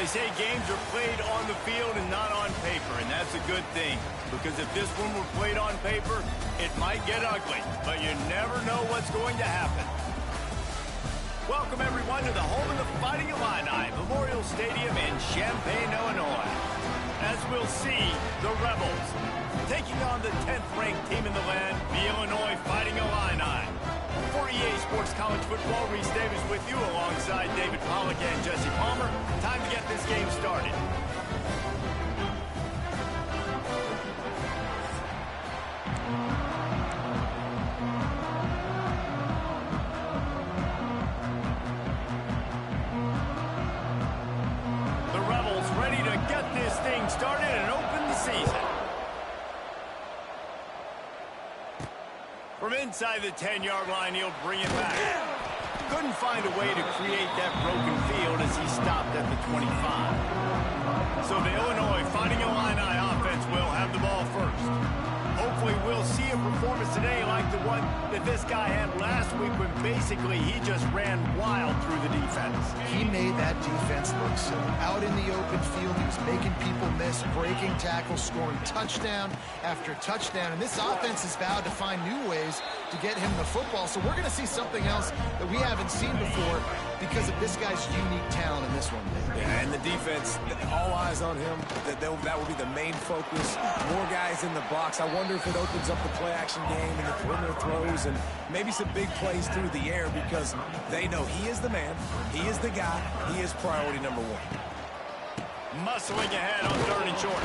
They say games are played on the field and not on paper, and that's a good thing. Because if this one were played on paper, it might get ugly, but you never know what's going to happen. Welcome, everyone, to the home of the Fighting Illini, Memorial Stadium in Champaign, Illinois. As we'll see, the Rebels taking on the 10th-ranked team in the land, the Illinois Fighting Illini. For EA Sports College Football, Reese Davis with you alongside David Pollack and Jesse Palmer. Time to get this game started. The Rebels ready to get this thing started and open the season. From inside the 10-yard line, he'll bring it back. Couldn't find a way to create that broken field as he stopped at the 25. So the Illinois Fighting Illini offense will have the ball first. Hopefully we'll see a performance today like the one that this guy had last week when basically he just ran wild through the defense. He made that defense look silly. Out in the open field, he was making people miss, breaking tackles, scoring touchdown after touchdown. And this offense has vowed to find new ways to get him the football. So we're going to see something else that we haven't seen before because of this guy's unique talent in this one. Yeah, and the defense, all eyes on him. That will be the main focus. More guys in the box. I wonder if it opens up the play-action game and the perimeter throws and maybe some big plays through the air because they know he is the man, he is the guy, he is priority number one. Muscling ahead on 3rd and short.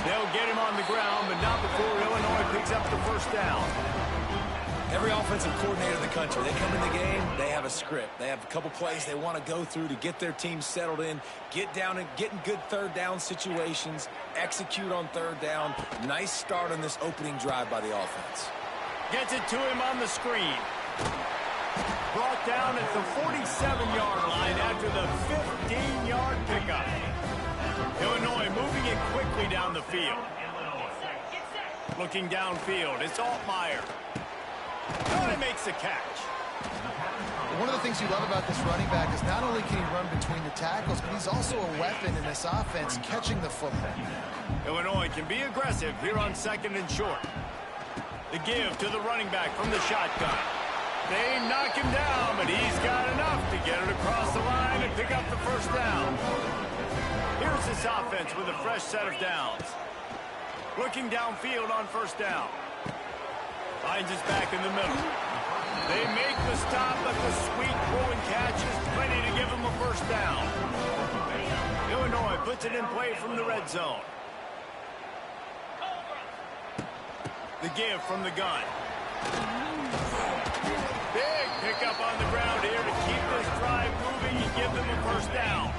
They'll get him on the ground, but not before Illinois picks up the first down. Every offensive coordinator in the country, they come in the game, they have a script. They have a couple plays they want to go through to get their team settled in, get down and get in good 3rd down situations, execute on 3rd down. Nice start on this opening drive by the offense. Gets it to him on the screen. Brought down at the 47-yard line after the 15-yard pickup. Illinois moving it quickly down the field. Looking downfield, it's Altmaier. Oh, he makes the catch. One of the things you love about this running back is not only can he run between the tackles, but he's also a weapon in this offense, catching the football. Illinois can be aggressive here on 2nd and short. The give to the running back from the shotgun. They knock him down, but he's got enough to get it across the line and pick up the first down. Here's this offense with a fresh set of downs. Looking downfield on 1st down. Finds his back in the middle. They make the stop, but the sweet throw and catch is plenty to give him a first down. Illinois puts it in play from the red zone. The give from the gun. Big pickup on the ground here to keep this drive moving and give them a first down.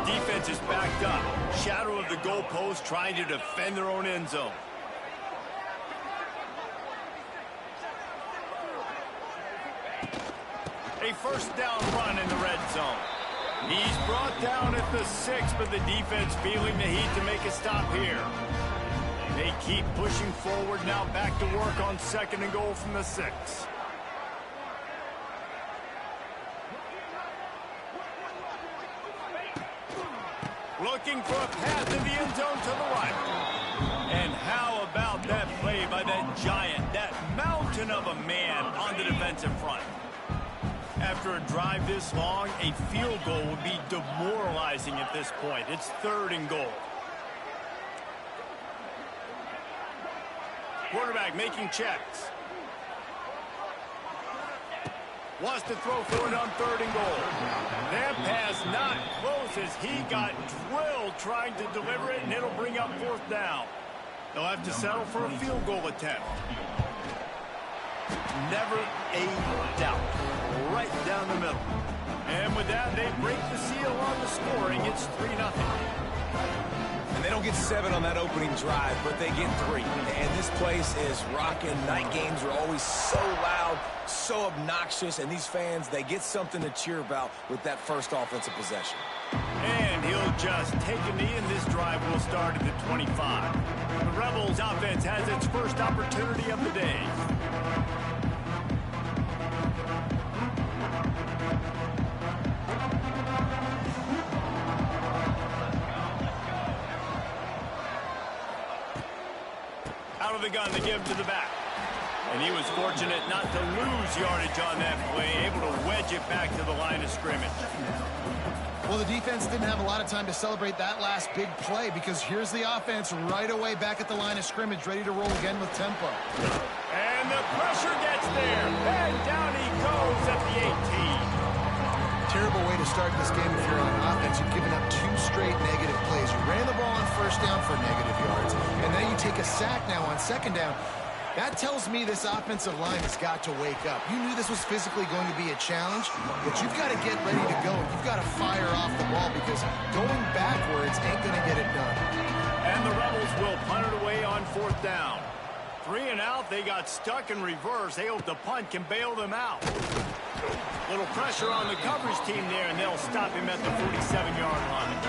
Defense is backed up. Shadow of the goalpost trying to defend their own end zone. A first down run in the red zone. He's brought down at the 6, but the defense feeling the heat to make a stop here. They keep pushing forward, now back to work on 2nd and goal from the 6. Looking for a path in the end zone to the right. And how about that play by that giant, that mountain of a man on the defensive front? After a drive this long, a field goal would be demoralizing at this point. It's 3rd and goal. Quarterback making checks. Wants to throw for it on 3rd and goal. That pass not close as he got drilled trying to deliver it, and it'll bring up 4th down. They'll have to settle for a field goal attempt. Never a doubt. Right down the middle. And with that, they break the seal on the scoring. It's 3-0. And they don't get 7 on that opening drive, but they get 3. And this place is rocking. Night games are always so loud, so obnoxious, and these fans, they get something to cheer about with that first offensive possession. And he'll just take a knee, and this drive will start at the 25. The Rebels offense has its first opportunity of the day. the gun to give to the back. And he was fortunate not to lose yardage on that play, able to wedge it back to the line of scrimmage. Well, the defense didn't have a lot of time to celebrate that last big play because here's the offense right away back at the line of scrimmage, ready to roll again with tempo. And the pressure gets there. And down he goes at the 18. Terrible way to start this game if you're on offense. You've given up 2 straight negative plays. You ran the ball on first down for negative yards, and then you take a sack now on second down. That tells me this offensive line has got to wake up. You knew this was physically going to be a challenge, but you've got to get ready to go. You've got to fire off the ball because going backwards ain't going to get it done. And the Rebels will punt it away on 4th down. 3 and out, they got stuck in reverse. They hope the punt can bail them out. Little pressure on the coverage team there, and they'll stop him at the 47-yard line.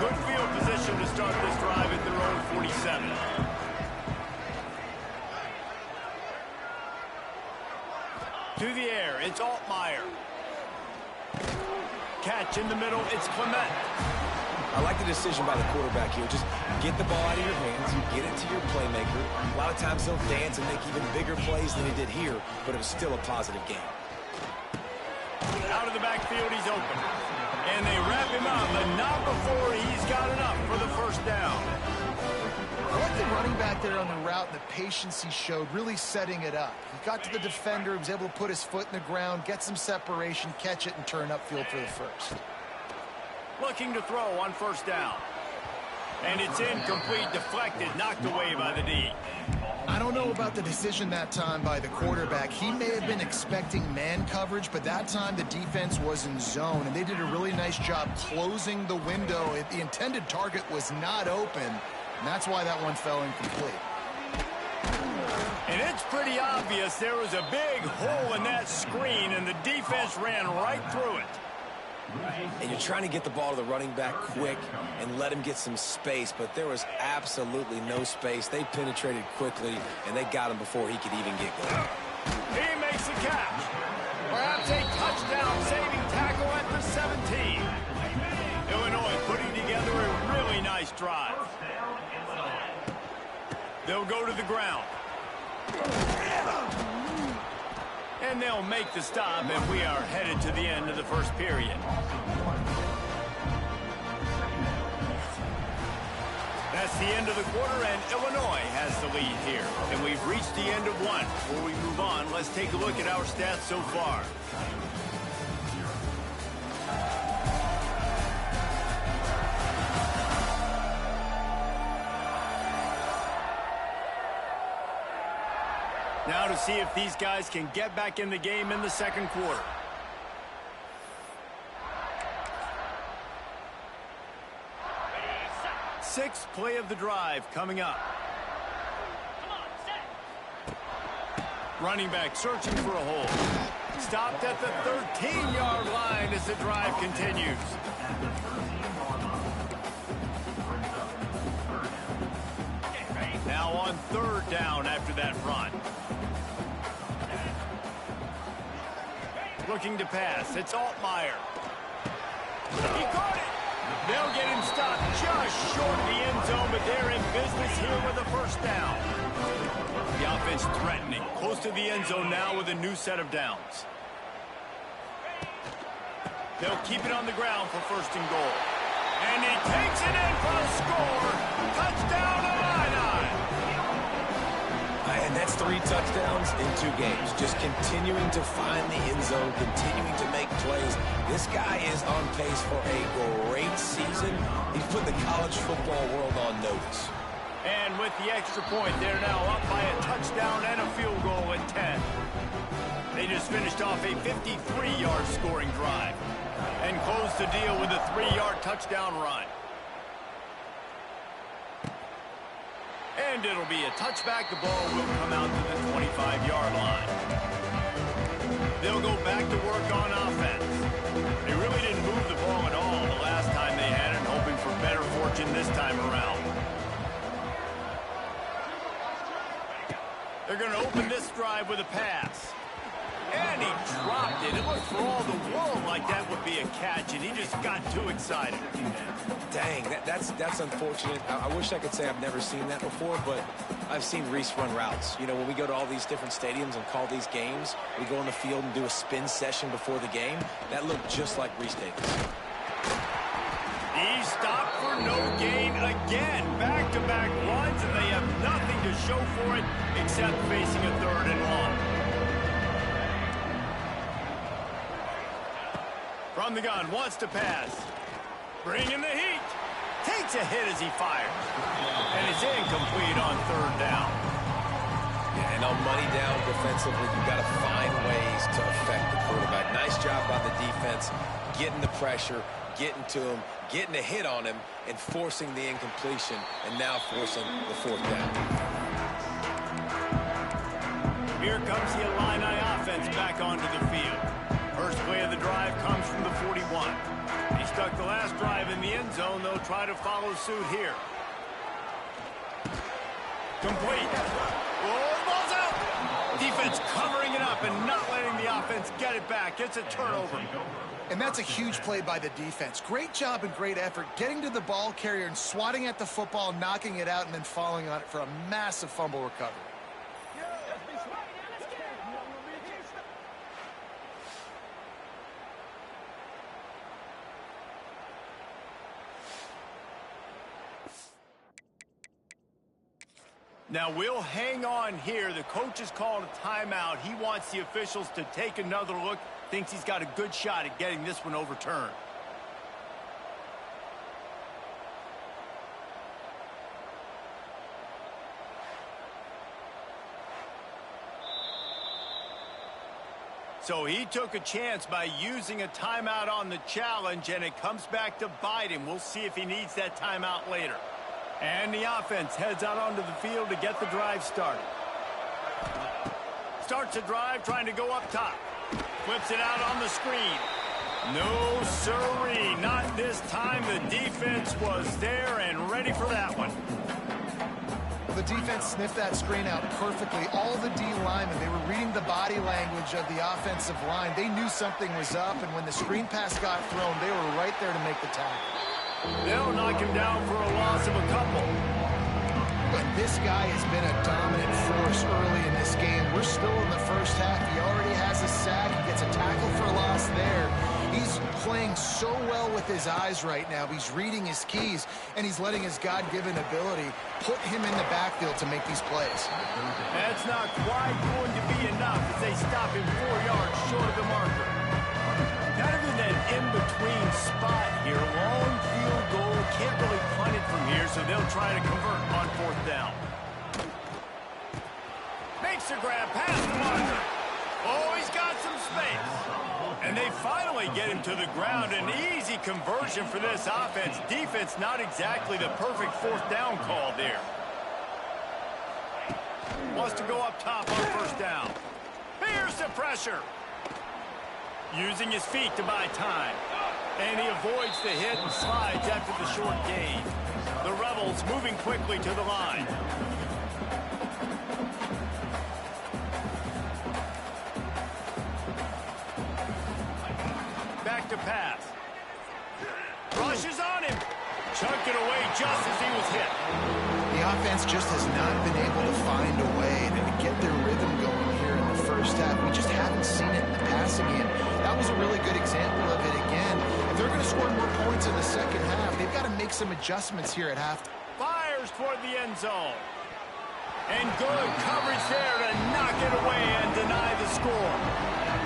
Good field position to start this drive at their own 47. To the air, it's Altmaier. Catch in the middle, it's Clement. I like the decision by the quarterback here. Just get the ball out of your hands, get it to your playmaker. A lot of times he'll dance and make even bigger plays than he did here, but it was still a positive game. Out of the backfield, he's open. And they wrap him up, but not before he's got enough for the first down. I like the running back there on the route and the patience he showed, really setting it up. He got to the defender, he was able to put his foot in the ground, get some separation, catch it, and turn upfield for the first. Looking to throw on first down. And it's incomplete, deflected, knocked away by the D. I don't know about the decision that time by the quarterback. He may have been expecting man coverage, but that time the defense was in zone, and they did a really nice job closing the window. The intended target was not open, and that's why that one fell incomplete. And it's pretty obvious there was a big hole in that screen, and the defense ran right through it. And you're trying to get the ball to the running back quick and let him get some space, but there was absolutely no space. They penetrated quickly, and they got him before he could even get going. He makes the catch. Perhaps a touchdown-saving tackle at the 17. Illinois putting together a really nice drive. They'll go to the ground. And they'll make the stop, and we are headed to the end of the first period. That's the end of the quarter, and Illinois has the lead here. And we've reached the end of one. Before we move on, let's take a look at our stats so far. Now to see if these guys can get back in the game in the second quarter. Sixth play of the drive coming up. Running back searching for a hole. Stopped at the 13-yard line as the drive continues. Now on third down after that run. Looking to pass. It's Altmaier. He caught it. They'll get him stopped just short of the end zone, but they're in business here with a first down. The offense threatening. Close to the end zone now with a new set of downs. They'll keep it on the ground for first and goal. And he takes it in for a score. Touchdown Illini. And that's 3 touchdowns in 2 games. Just continuing to find the end zone, continuing to make plays. This guy is on pace for a great season. He's put the college football world on notice. And with the extra point, they're now up by a touchdown and a field goal at 10. They just finished off a 53-yard scoring drive and closed the deal with a 3-yard touchdown run. And it'll be a touchback. The ball will come out to the 25-yard line. They'll go back to work on offense. They really didn't move the ball at all the last time they had it, hoping for better fortune this time around. They're going to open this drive with a pass. And he dropped it. It looked for all the world like that would be a catch, and he just got too excited. Dang, that's unfortunate. I wish I could say I've never seen that before, but I've seen Reese run routes. You know, when we go to all these different stadiums and call these games, we go on the field and do a spin session before the game. That looked just like Reese Davis. He stopped for no gain again. Back-to-back runs, and they have nothing to show for it except facing a 3rd and long. From the gun, wants to pass. Bringing the heat. Takes a hit as he fires. And it's incomplete on 3rd down. Yeah, and on money down defensively, you've got to find ways to affect the quarterback. Nice job by the defense, getting the pressure, getting to him, getting a hit on him, and forcing the incompletion, and now forcing the 4th down. Here comes the Illini offense back onto the field. First play of the drive comes from the 41. He stuck the last drive in the end zone. They'll try to follow suit here. Complete. Oh, the ball's out. Defense covering it up and not letting the offense get it back. It's a turnover. And that's a huge play by the defense. Great job and great effort getting to the ball carrier and swatting at the football, knocking it out, and then falling on it for a massive fumble recovery. Now, we'll hang on here. The coach is calling a timeout. He wants the officials to take another look. Thinks he's got a good shot at getting this one overturned. So he took a chance by using a timeout on the challenge, and it comes back to bite him. We'll see if he needs that timeout later. And the offense heads out onto the field to get the drive started. Starts a drive trying to go up top. Flips it out on the screen. No siree, not this time. The defense was there and ready for that one. The defense sniffed that screen out perfectly. All the D linemen, they were reading the body language of the offensive line. They knew something was up, and when the screen pass got thrown, they were right there to make the tackle. They'll knock him down for a loss of a couple. But this guy has been a dominant force early in this game. We're still in the first half. He already has a sack. He gets a tackle for a loss there. He's playing so well with his eyes right now. He's reading his keys, and he's letting his God-given ability put him in the backfield to make these plays. That's not quite going to be enough as they stop him 4 yards short of the marker. Kind of in that in-between spot here. Long field goal. Can't really punt it from here, so they'll try to convert on 4th down. Makes the grab past the marker. Oh, he's got some space. And they finally get him to the ground. An easy conversion for this offense. Defense not exactly the perfect 4th down call there. Wants to go up top on 1st down. Here's the pressure. Using his feet to buy time. And he avoids the hit and slides after the short gain. The Rebels moving quickly to the line. Back to pass. Rushes on him. Chucked it away just as he was hit. The offense just has not been able to find a way to get their rhythm going here in the first half. We just haven't seen it in the passing game. That was a really good example of it again. If they're going to score more points in the second half, they've got to make some adjustments here at halftime. Fires toward the end zone. And good coverage there to knock it away and deny the score.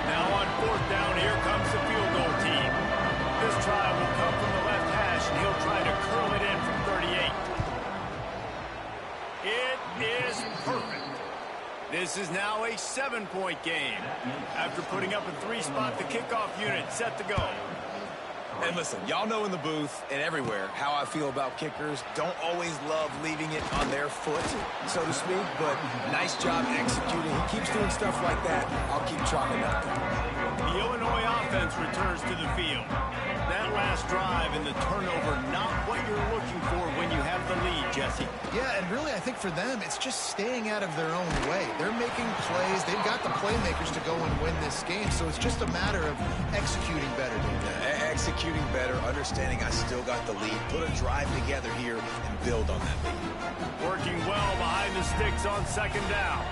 Now on 4th down, here comes the field goal team. This try will come from the left hash, and he'll try to curl it in from 38. It is perfect. This is now a 7-point game. After putting up a 3-spot, the kickoff unit set to go. And listen, y'all know in the booth and everywhere how I feel about kickers. Don't always love leaving it on their foot, so to speak, but nice job executing. He keeps doing stuff like that. I'll keep chalking it up. The Illinois offense returns to the field. That last drive and the turnover, not what you're looking for when you have the lead, Jeff. Jesse. Yeah, and really, I think for them, it's just staying out of their own way. They're making plays. They've got the playmakers to go and win this game, so it's just a matter of executing better. Executing better, understanding I still got the lead, put a drive together here and build on that lead. Working well behind the sticks on second down.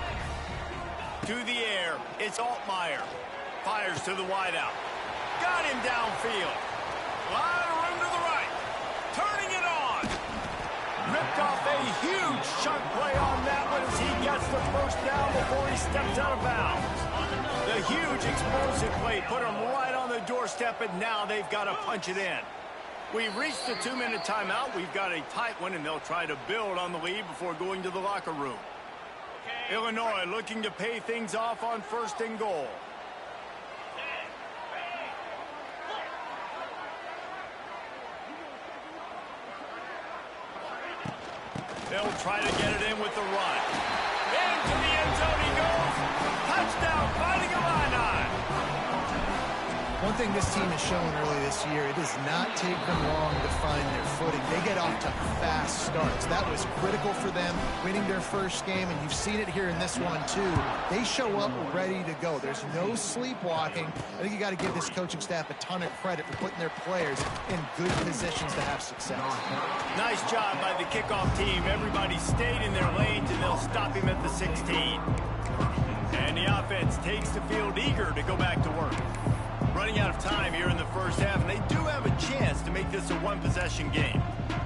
To the air, it's Altmaier. Fires to the wideout. Got him downfield. Lot of room to the right. Turning it on. Ripped off a huge chunk play on that one as he gets the first down before he steps out of bounds. The huge explosive play put him right on the doorstep, and now they've got to punch it in. We've reached the 2-minute timeout. We've got a tight one, and they'll try to build on the lead before going to the locker room. Illinois looking to pay things off on 1st and goal. They'll try to get it in with the run. Into the end zone he goes. Touchdown, fighting Illini. One thing this team has shown early this year, it does not take them long to find their footing. They get off to fast starts. That was critical for them, winning their first game, and you've seen it here in this one, too. They show up ready to go. There's no sleepwalking. I think you got to give this coaching staff a ton of credit for putting their players in good positions to have success. Nice job by the kickoff team. Everybody stayed in their lanes, and they'll stop him at the 16. And the offense takes the field eager to go back to work. Running out of time here in the first half, and they do have a chance to make this a one-possession game.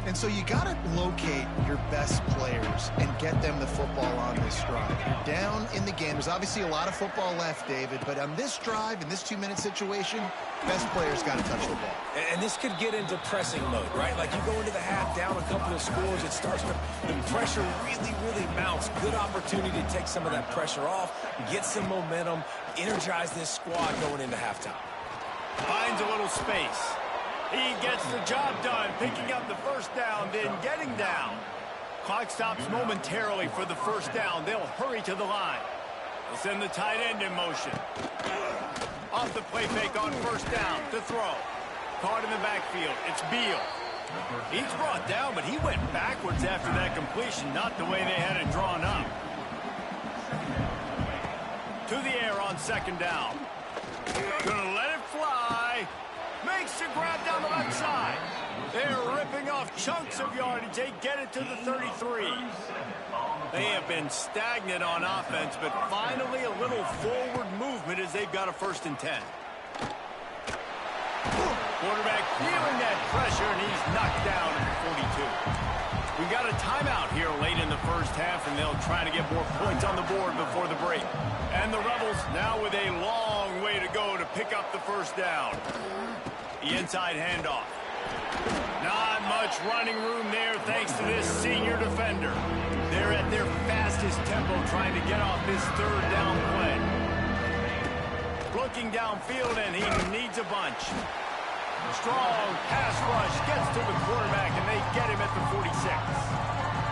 And so you got to locate your best players and get them the football on this drive. You're down in the game. There's obviously a lot of football left, David, but on this drive, in this 2-minute situation, best players got to touch the ball. And this could get into pressing mode, right? Like you go into the half down a couple of scores, it starts to, the pressure really mounts. Good opportunity to take some of that pressure off, get some momentum, energize this squad going into halftime. Finds a little space. He gets the job done, picking up the first down, then getting down. Clock stops momentarily for the first down. They'll hurry to the line. They'll send the tight end in motion. Off the play fake on first down to throw. Caught in the backfield. It's Beal. He's brought down, but he went backwards after that completion, not the way they had it drawn up. To the air on second down. Gonna let it fly. Makes the grab down the left side. They're ripping off chunks of yardage. They get it to the 33. They have been stagnant on offense, but finally a little forward movement as they've got a 1st and 10. Quarterback feeling that pressure, and he's knocked down at the 42. We've got a timeout here late in the first half, and they'll try to get more points on the board before the break. And the Rebels now with a long way to go to pick up the first down. The inside handoff. Not much running room there thanks to this senior defender. They're at their fastest tempo trying to get off this 3rd down play. Looking downfield, and he needs a bunch. Strong pass rush gets to the quarterback, and they get him at the 46.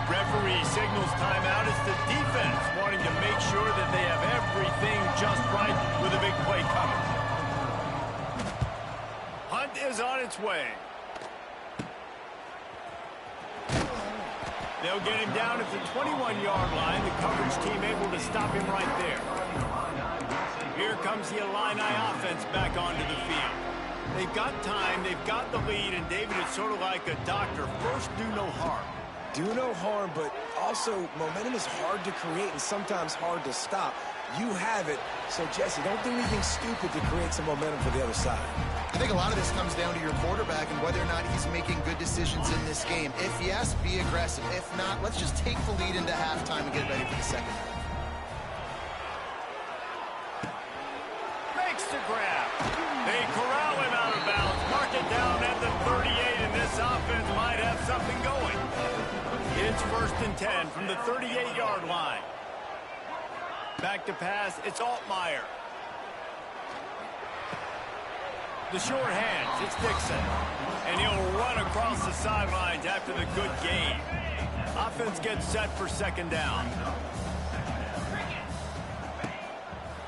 Referee signals timeout. It's the defense wanting to make sure that they have everything just right with a big play coming. Hunt is on its way. They'll get him down at the 21-yard line. The coverage team able to stop him right there. Here comes the Illini offense back onto the field. They've got time, they've got the lead, and David, it's sort of like a doctor. First, do no harm. Do no harm, but also momentum is hard to create and sometimes hard to stop. You have it, so Jesse, don't do anything stupid to create some momentum for the other side. I think a lot of this comes down to your quarterback and whether or not he's making good decisions in this game. If yes, be aggressive. If not, let's just take the lead into halftime and get ready for the second half. Makes the grab. They corral him out of bounds. Mark it down at the 38, and this offense might have something going. It's 1st and 10 from the 38-yard line. Back to pass, it's Altmaier. The short hands, it's Dixon. And he'll run across the sidelines after the good game. Offense gets set for second down.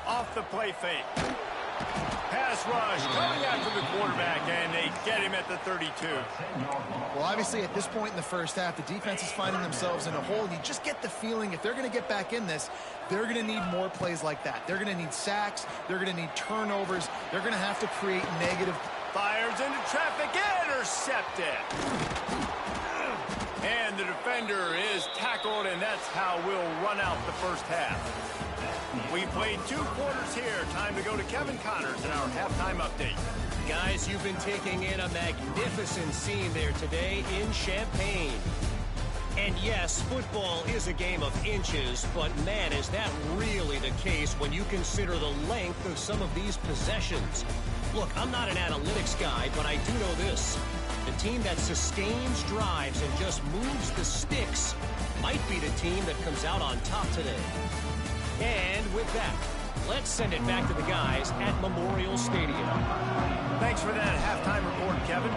Off the play fake. Pass rush coming after the quarterback, and they get him at the 32. Well, obviously, at this point in the first half, the defense is finding themselves in a hole. You just get the feeling if they're going to get back in this, they're going to need more plays like that. They're going to need sacks. They're going to need turnovers. They're going to have to create negative. Fires into traffic, intercepted. And the defender is tackled, and that's how we'll run out the first half. We played 2 quarters here. Time to go to Kevin Connors in our halftime update. Guys, you've been taking in a magnificent scene there today in Champaign. And yes, football is a game of inches, but man, is that really the case when you consider the length of some of these possessions. Look, I'm not an analytics guy, but I do know this. The team that sustains drives and just moves the sticks might be the team that comes out on top today. And with that, let's send it back to the guys at Memorial Stadium. Thanks for that halftime report, Kevin.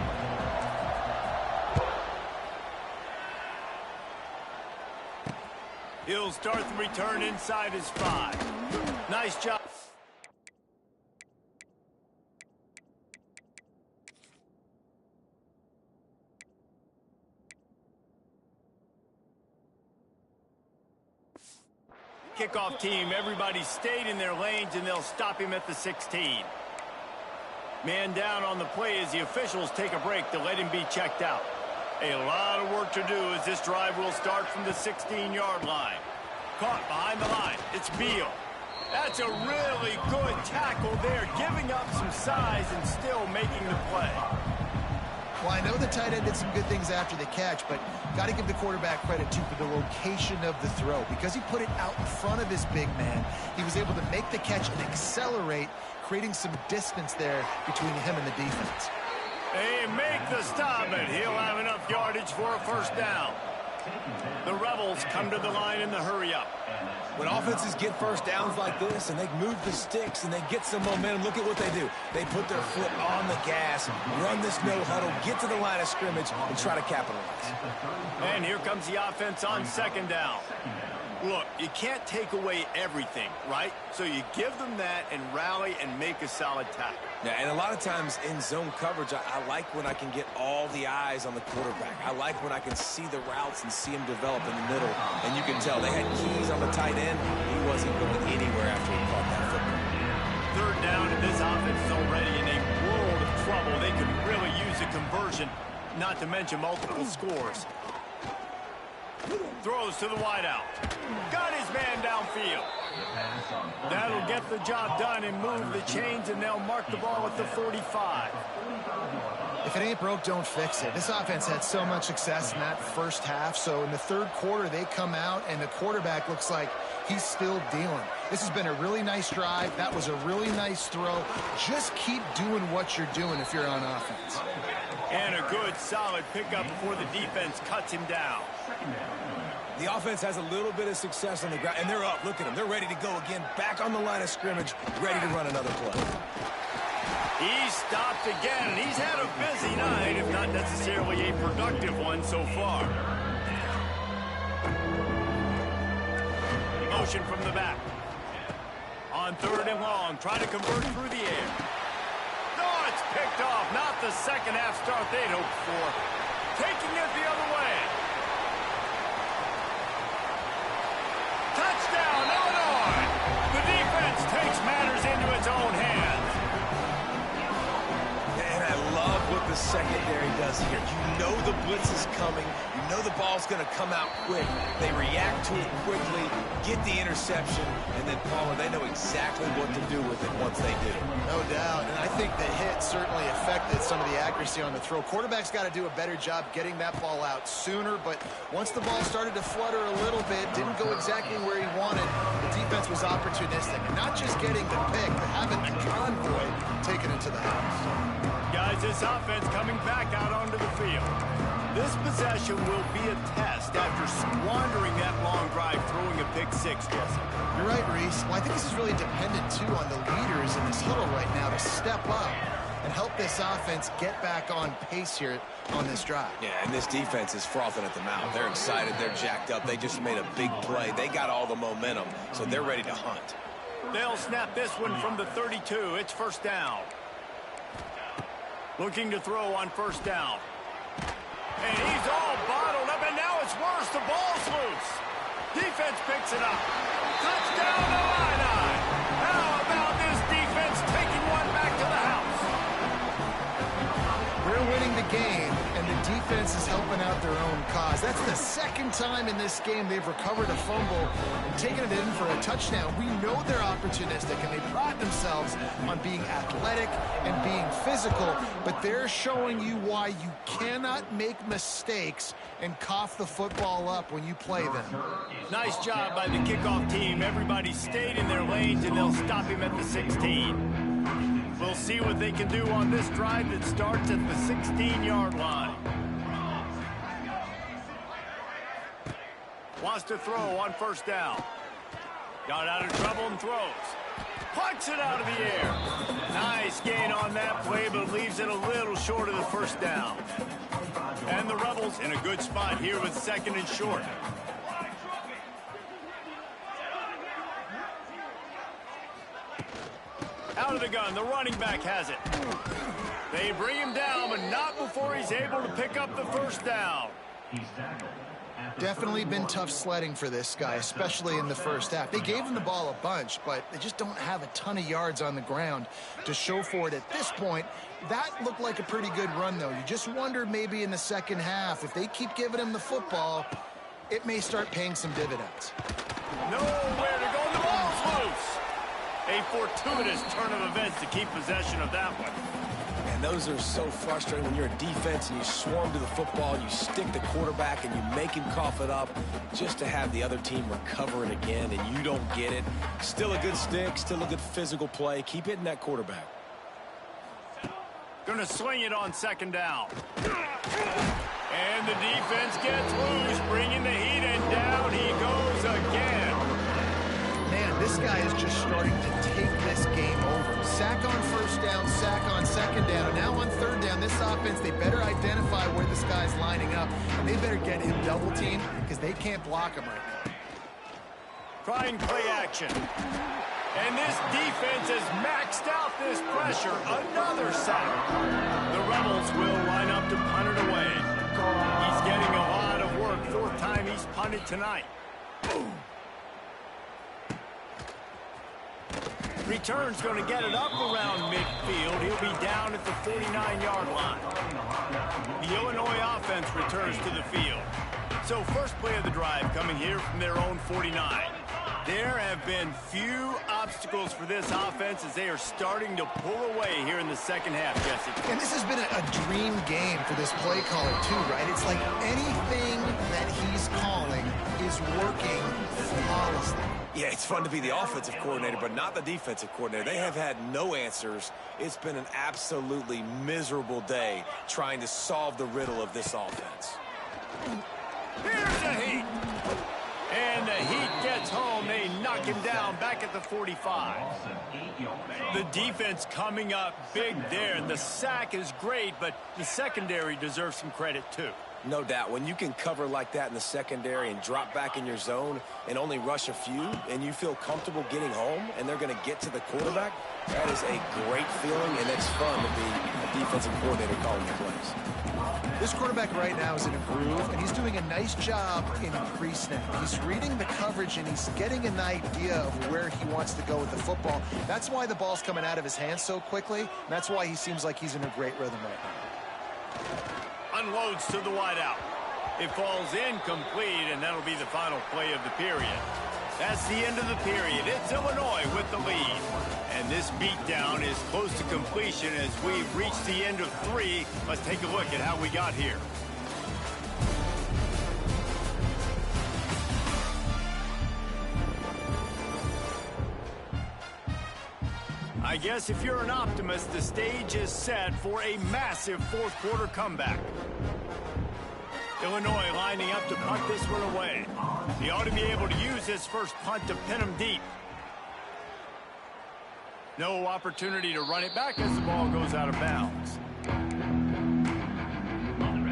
He'll start the return inside his 5. Nice job. Kickoff team, everybody stayed in their lanes, and they'll stop him at the 16. Man down on the play as the officials take a break to let him be checked out. A lot of work to do as this drive will start from the 16-yard line. Caught behind the line. It's Beal. That's a really good tackle there, giving up some size and still making the play. Well, I know the tight end did some good things after the catch, but got to give the quarterback credit, too, for the location of the throw. Because he put it out in front of his big man, he was able to make the catch and accelerate, creating some distance there between him and the defense. They make the stop, and he'll have enough yardage for a first down. The Rebels come to the line in the hurry-up. When offenses get first downs like this and they move the sticks and they get some momentum, look at what they do. They put their foot on the gas, run this no-huddle, get to the line of scrimmage, and try to capitalize. And here comes the offense on second down. Look, you can't take away everything, right? So you give them that and rally and make a solid tackle. Yeah, and a lot of times in zone coverage, I like when I can get all the eyes on the quarterback. I like when I can see the routes and see him develop in the middle. And you can tell they had keys on the tight end. He wasn't going anywhere after he caught that football. Third down, and this offense is already in a world of trouble. They could really use a conversion, not to mention multiple scores. Throws to the wideout. Got his man downfield. That'll get the job done and move the chains, and they'll mark the ball at the 45. If it ain't broke, don't fix it. This offense had so much success in that first half, so in the third quarter, they come out, and the quarterback looks like he's still dealing. This has been a really nice drive. That was a really nice throw. Just keep doing what you're doing if you're on offense. And a good, solid pickup before the defense cuts him down. The offense has a little bit of success on the ground, and they're up. Look at them. They're ready to go again, back on the line of scrimmage, ready to run another play. He's stopped again, and he's had a busy night, if not necessarily a productive one so far. Motion from the back. On third and long, trying to convert through the air. No, it's picked off. Not the second half start they'd hoped for. Taking it the other way. Touchdown, Illinois! The defense takes matters into its own hands. And I love what the secondary does here. You know the blitz is coming. You know the ball's going to come out quick. They react to it quickly, get the interception, and then, Palmer, they know exactly what to do with it once they do. No doubt, and I think the hit certainly affected some of the accuracy on the throw. Quarterback's got to do a better job getting that ball out sooner, but once the ball started to flutter a little bit, didn't go exactly where he wanted, the defense was opportunistic. And not just getting the pick, but having the convoy taken into the house. Guys, this offense coming back out onto the field. This possession will be a test after squandering that long drive, throwing a pick six, Jesse. You're right, Reese. Well, I think this is really dependent, too, on the leaders in this huddle right now to step up and help this offense get back on pace here on this drive. Yeah, and this defense is frothing at the mouth. They're excited. They're jacked up. They just made a big play. They got all the momentum, so they're ready to hunt. They'll snap this one from the 32. It's first down. Looking to throw on first down. And he's all bottled up, and now it's worse. The ball's loose. Defense picks it up. Touchdown to Illini. How about this defense taking one back to the house? We're winning the game, and the defense is helping out their own cause. That's the second time in this game they've recovered a fumble and taken it in for a touchdown. We know they're opportunistic, and they pride themselves on being athletic and being physical, but they're showing you why you cannot make mistakes and cough the football up when you play them. Nice job by the kickoff team. Everybody stayed in their lanes, and they'll stop him at the 16. We'll see what they can do on this drive that starts at the 16-yard line. Wants to throw on first down. Got out of trouble and throws. Punts it out of the air. Nice gain on that play, but leaves it a little short of the first down. And the Rebels in a good spot here with second and short. Out of the gun, the running back has it. They bring him down, but not before he's able to pick up the first down. Definitely been tough sledding for this guy, especially in the first half. They gave him the ball a bunch, but they just don't have a ton of yards on the ground to show for it at this point. That looked like a pretty good run, though. You just wondered maybe in the second half, if they keep giving him the football, it may start paying some dividends. Nowhere to go, the ball's loose. A fortuitous turn of events to keep possession of that one. And those are so frustrating when you're a defense and you swarm to the football, you stick the quarterback and you make him cough it up just to have the other team recover it again, and you don't get it. Still a good stick, still a good physical play. Keep hitting that quarterback. Gonna swing it on second down. And the defense gets loose, bringing the heat, and down he goes again. Man, this guy is just starting to take this game over. Sack on first down, sack on second down, and now on third down, this offense, they better identify where this guy's lining up, and they better get him double-teamed because they can't block him right now. Trying play action. And this defense has maxed out this pressure. Another sack. The Rebels will line up to punt it away. He's getting a lot of work. Fourth time he's punted tonight. Boom. Return's going to get it up around midfield. He'll be down at the 49-yard line. The Illinois offense returns to the field. So first play of the drive coming here from their own 49. There have been few obstacles for this offense as they are starting to pull away here in the second half, Jesse. And this has been a dream game for this play caller, too, right? It's like anything that he's calling is working flawlessly. Yeah, it's fun to be the offensive coordinator, but not the defensive coordinator. They have had no answers. It's been an absolutely miserable day trying to solve the riddle of this offense. Here's the Heat. And the Heat gets home. They knock him down back at the 45. The defense coming up big there. And the sack is great, but the secondary deserves some credit, too. No doubt. When you can cover like that in the secondary and drop back in your zone and only rush a few, and you feel comfortable getting home, and they're going to get to the quarterback, that is a great feeling, and it's fun to be a defensive coordinator calling the plays. This quarterback right now is in a groove, and he's doing a nice job in pre-snap. He's reading the coverage, and he's getting an idea of where he wants to go with the football. That's why the ball's coming out of his hands so quickly, and that's why he seems like he's in a great rhythm right now. Unloads to the wideout. It falls incomplete, and that'll be the final play of the period. That's the end of the period. It's Illinois with the lead. And this beatdown is close to completion as we've reached the end of 3. Let's take a look at how we got here. I guess if you're an optimist, the stage is set for a massive fourth quarter comeback. Illinois lining up to punt this one away. He ought to be able to use this first punt to pin him deep. No opportunity to run it back as the ball goes out of bounds.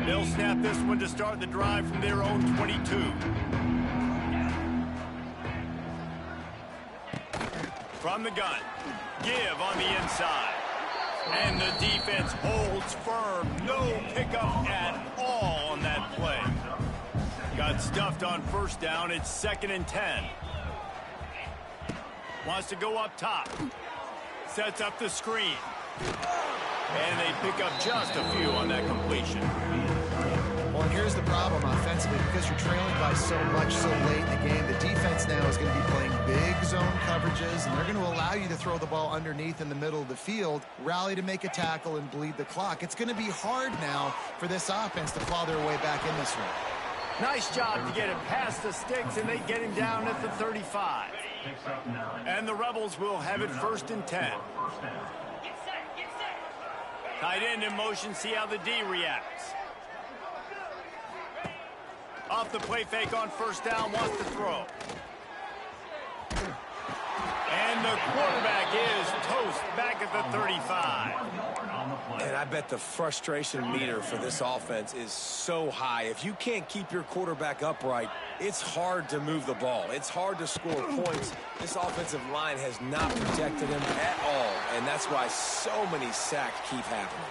They'll snap this one to start the drive from their own 22. From the gun. Give on the inside. And the defense holds firm. No pickup at all on that play. Got stuffed on first down. It's 2nd and 10. Wants to go up top. Sets up the screen. And they pick up just a few on that completion. Well, and here's the problem offensively. Because you're trailing by so much so late in the game, the defense now is going to be playing big zone coverages, and they're going to allow you to throw the ball underneath in the middle of the field, rally to make a tackle, and bleed the clock. It's going to be hard now for this offense to claw their way back in this one. Nice job to get it past the sticks, and they get him down at the 35. And the Rebels will have it 1st and 10. Tight end in motion, see how the D reacts. Off the play fake on first down, wants to throw. And the quarterback is toast back at the 35. And I bet the frustration meter for this offense is so high. If you can't keep your quarterback upright, it's hard to move the ball. It's hard to score points. This offensive line has not protected him at all, and that's why so many sacks keep happening.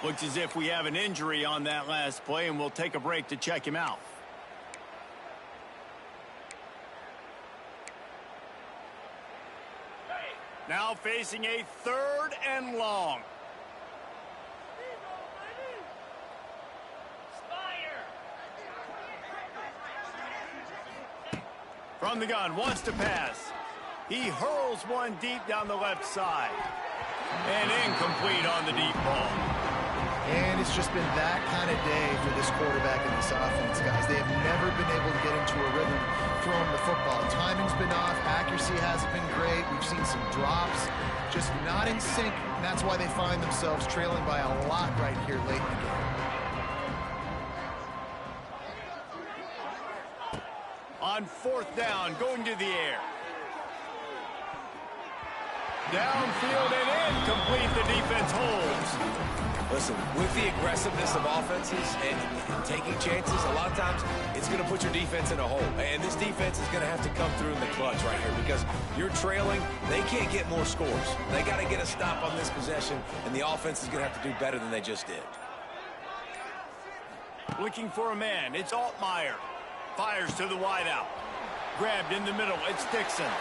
Looks as if we have an injury on that last play, and we'll take a break to check him out. Now facing a 3rd and long. From the gun, wants to pass. He hurls one deep down the left side. And incomplete on the deep ball. And it's just been that kind of day for this quarterback and this offense, guys. They have never been able to get into a rhythm throwing the football. Timing's been off. Accuracy hasn't been great. We've seen some drops. Just not in sync, and that's why they find themselves trailing by a lot right here late in the game. On 4th down, going to the air. Downfield and incomplete. The defense holds. Listen, with the aggressiveness of offenses and taking chances, a lot of times it's going to put your defense in a hole. And this defense is going to have to come through in the clutch right here because you're trailing. They can't get more scores. They got to get a stop on this possession, and the offense is going to have to do better than they just did. Looking for a man. It's Altmaier. Fires to the wideout. Grabbed in the middle. It's Dixon.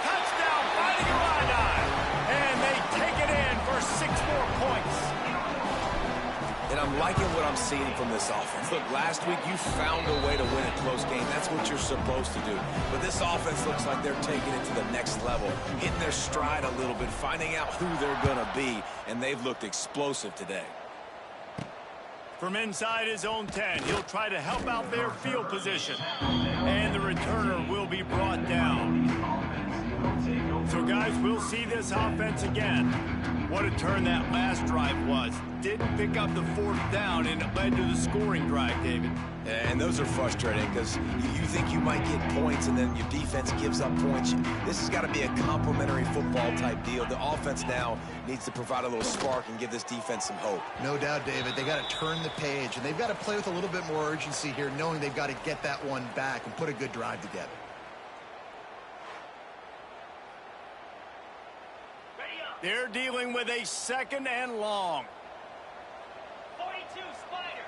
Touchdown, fighting Illini. And they take it in for 6 more points. And I'm liking what I'm seeing from this offense. Look, last week you found a way to win a close game. That's what you're supposed to do. But this offense looks like they're taking it to the next level, hitting their stride a little bit, finding out who they're going to be, and they've looked explosive today. From inside his own 10, he'll try to help out their field position. And the returner will be brought down. So, guys, we'll see this offense again. What a turn that last drive was. Didn't pick up the 4th down, and it led to the scoring drive, David. And those are frustrating because you think you might get points and then your defense gives up points. This has got to be a complementary football type deal. The offense now needs to provide a little spark and give this defense some hope. No doubt, David. They got to turn the page, and they've got to play with a little bit more urgency here, knowing they've got to get that one back and put a good drive together. They're dealing with a 2nd and long. 42 Spider.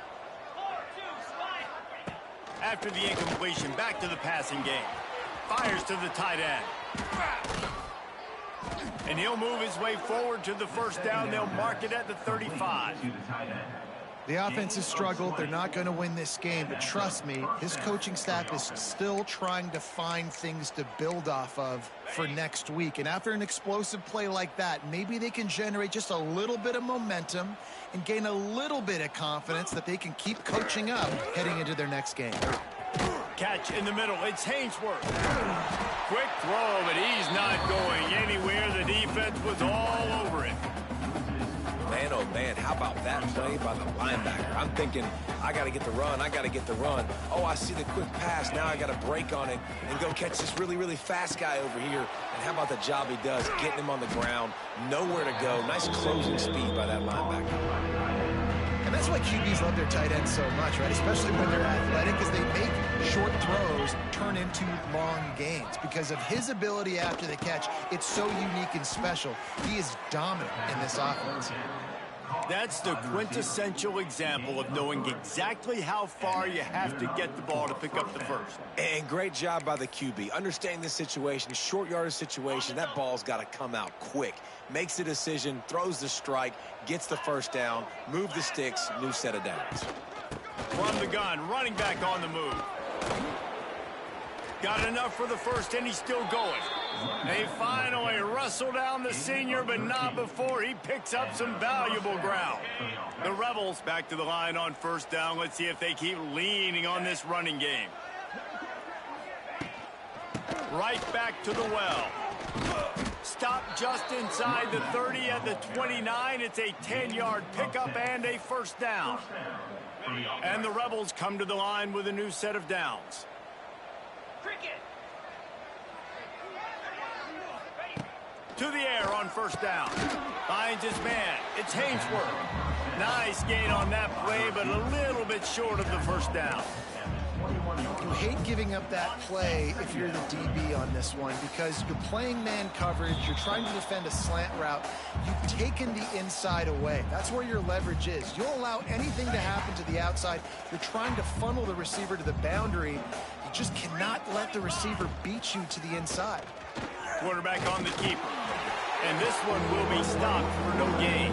4-2 Spider. After the incompletion, back to the passing game. Fires to the tight end. And he'll move his way forward to the 1st down. They'll mark it at the 35. The offense has struggled. They're not going to win this game, but trust me, his coaching staff is still trying to find things to build off of for next week. And after an explosive play like that, maybe they can generate just a little bit of momentum and gain a little bit of confidence that they can keep coaching up heading into their next game. Catch in the middle. It's Hainsworth. Quick throw, but he's not going anywhere. The defense was all over it. Man, oh man, how about that play by the linebacker? I'm thinking, I got to get the run, I got to get the run. Oh, I see the quick pass, now I got to break on it and go catch this really, really fast guy over here. And how about the job he does, getting him on the ground, nowhere to go. Nice closing speed by that linebacker. And that's why QBs love their tight ends so much, right? Especially when they're athletic, because they make short throws, turn turn into long gains because of his ability after the catch. It's so unique and special. He is dominant in this offense. That's the quintessential example of knowing exactly how far you have to get the ball to pick up the first. And great job by the QB. Understanding this situation, short yardage situation, that ball's got to come out quick. Makes the decision, throws the strike, gets the first down, move the sticks, new set of downs. From the gun, running back on the move. Got enough for the first, and he's still going. They finally wrestle down the senior, but not before he picks up some valuable ground. The Rebels back to the line on first down. Let's see if they keep leaning on this running game. Right back to the well. Stop just inside the 30 at the 29. It's a 10-yard pickup and a first down. And the Rebels come to the line with a new set of downs. To the air on first down. Finds his man. It's Hainsworth. Nice gain on that play, but a little bit short of the first down. You hate giving up that play if you're the DB on this one because you're playing man coverage. You're trying to defend a slant route. You've taken the inside away. That's where your leverage is. You'll allow anything to happen to the outside. You're trying to funnel the receiver to the boundary. You just cannot let the receiver beat you to the inside. Quarterback on the keeper. And this one will be stopped for no gain.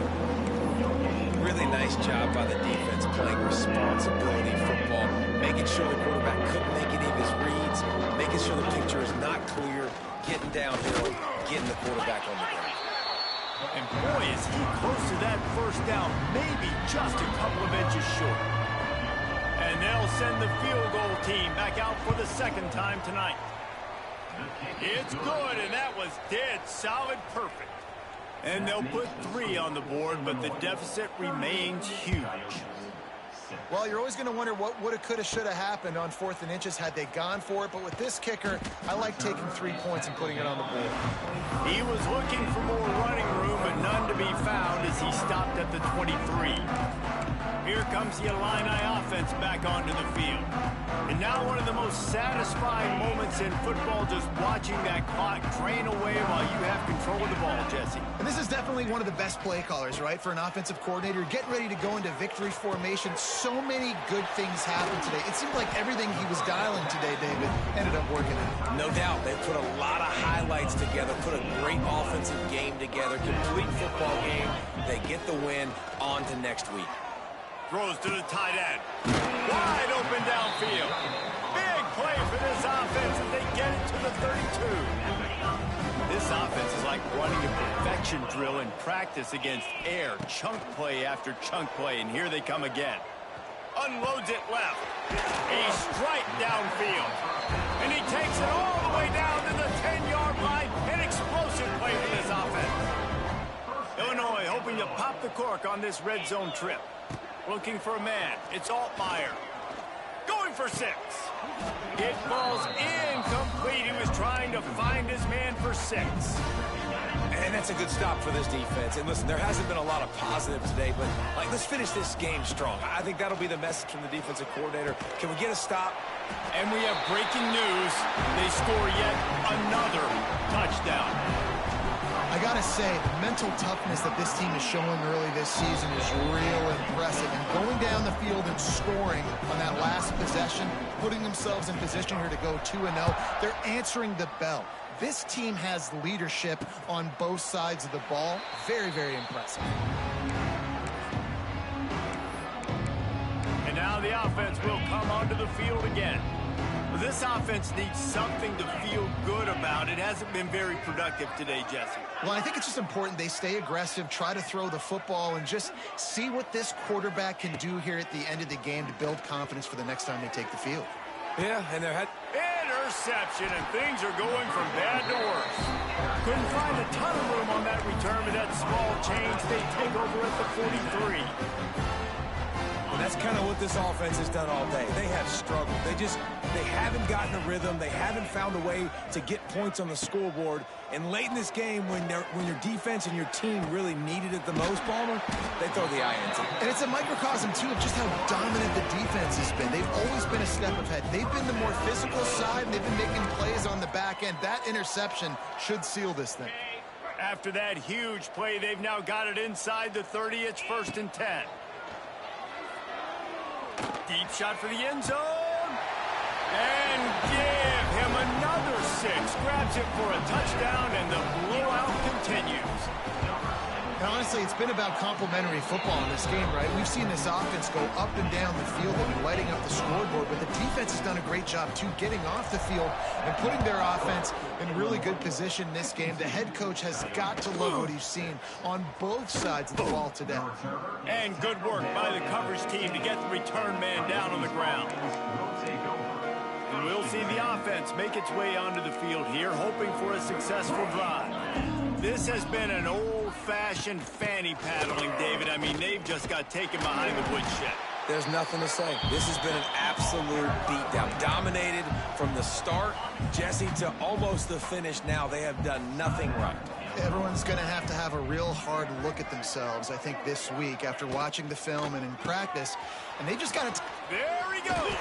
Really nice job by the defense playing responsibility football, making sure the quarterback couldn't make any of his reads, making sure the picture is not clear, getting downhill, getting the quarterback on the ground. And boy, is he close to that first down, maybe just a couple of inches short. And they'll send the field goal team back out for the second time tonight. It's good, and that was dead solid perfect. And they'll put 3 on the board, but the deficit remains huge. Well, you're always going to wonder what woulda, coulda, shoulda happened on 4th and inches had they gone for it. But with this kicker, I like taking 3 points and putting it on the board. He was looking for more running room, but none to be found as he stopped at the 23. Here comes the Illini offense back onto the field. And now one of the most satisfying moments in football, just watching that clock drain away while you have control of the ball, Jesse. And this is definitely one of the best play callers, right, for an offensive coordinator. Getting ready to go into victory formation. So many good things happened today. It seemed like everything he was dialing today, David, ended up working out. No doubt. They put a lot of highlights together, put a great offensive game together, complete football game. They get the win. On to next week. Throws to the tight end. Wide open downfield. Big play for this offense as they get it to the 32. This offense is like running a perfection drill in practice against air. Chunk play after chunk play, and here they come again. Unloads it left. A strike downfield. And he takes it all the way down to the 10-yard line. An explosive play for this offense. Illinois hoping to pop the cork on this red zone trip. Looking for a man. It's Altmaier. Going for 6. It falls incomplete. He was trying to find his man for 6. And that's a good stop for this defense. And listen, there hasn't been a lot of positive today, but let's finish this game strong. I think that'll be the message from the defensive coordinator. Can we get a stop? And we have breaking news. They score yet another touchdown. I got to say, the mental toughness that this team is showing early this season is real impressive. And going down the field and scoring on that last possession, putting themselves in position here to go 2-0, they're answering the bell. This team has leadership on both sides of the ball. Very, very impressive. And now the offense will come onto the field again. This offense needs something to feel good about. It hasn't been very productive today, Jesse. Well, I think it's just important they stay aggressive, try to throw the football, and just see what this quarterback can do here at the end of the game to build confidence for the next time they take the field. Yeah, and they're interception, and things are going from bad to worse. Couldn't find a ton of room on that return, but that small change, they take over at the 43. And that's kind of what this offense has done all day. They have struggled. They they haven't gotten a rhythm. They haven't found a way to get points on the scoreboard. And late in this game, when your defense and your team really needed it the most, Palmer, they throw the eye into it. And it's a microcosm, too, of just how dominant the defense has been. They've always been a step ahead. They've been the more physical side, and they've been making plays on the back end. That interception should seal this thing. After that huge play, they've now got it inside the 30. It's 1st and 10. Deep shot for the end zone. And give him another 6. Grabs it for a touchdown, and the blowout continues. And honestly, it's been about complementary football in this game, right? We've seen this offense go up and down the field. They've been lighting up the scoreboard, but the defense has done a great job, too, getting off the field and putting their offense in really good position in this game. The head coach has got to love what he's seen on both sides of the ball today. And good work by the coverage team to get the return man down on the ground. And we'll see the offense make its way onto the field here, hoping for a successful drive. This has been an old-fashioned fanny paddling, David. I mean, they've just got taken behind the woodshed. There's nothing to say. This has been an absolute beatdown. Dominated from the start, Jesse, to almost the finish now. They have done nothing right. Everyone's going to have a real hard look at themselves, I think, this week after watching the film and in practice. And they just got to... There he goes.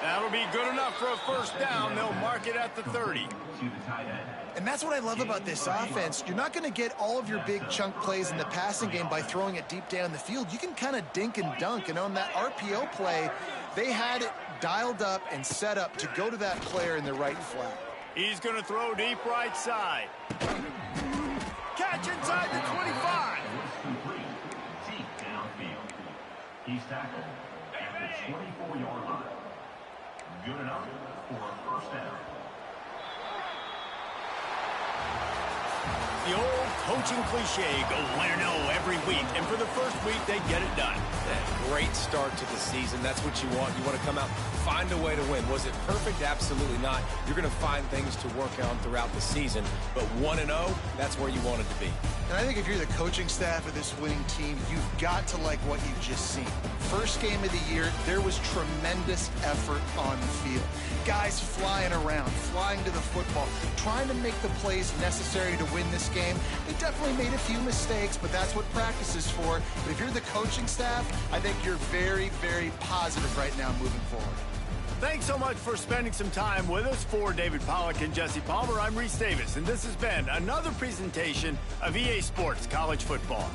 That'll be good enough for a first down. They'll mark it at the 30. And that's what I love about this offense. You're not going to get all of your big chunk plays in the passing game by throwing it deep down the field. You can kind of dink and dunk. And on that RPO play, they had it dialed up and set up to go to that player in the right flat. He's going to throw deep right side. Catch inside the 25. Deep downfield. He's tackled at the 24-yard line. Good enough for a first down. The old coaching cliche, go win or no every week. And for the first week, they get it done. That great start to the season. That's what you want. You want to come out, find a way to win. Was it perfect? Absolutely not. You're going to find things to work on throughout the season. But 1-0, that's where you want it to be. And I think if you're the coaching staff of this winning team, you've got to like what you've just seen. First game of the year, there was tremendous effort on the field. Guys flying around, flying to the football, trying to make the plays necessary to win this game. They definitely made a few mistakes, but that's what practice is for. But if you're the coaching staff, I think you're very, very positive right now moving forward. Thanks so much for spending some time with us. For David Pollack and Jesse Palmer, I'm Reese Davis, and this has been another presentation of EA Sports College Football.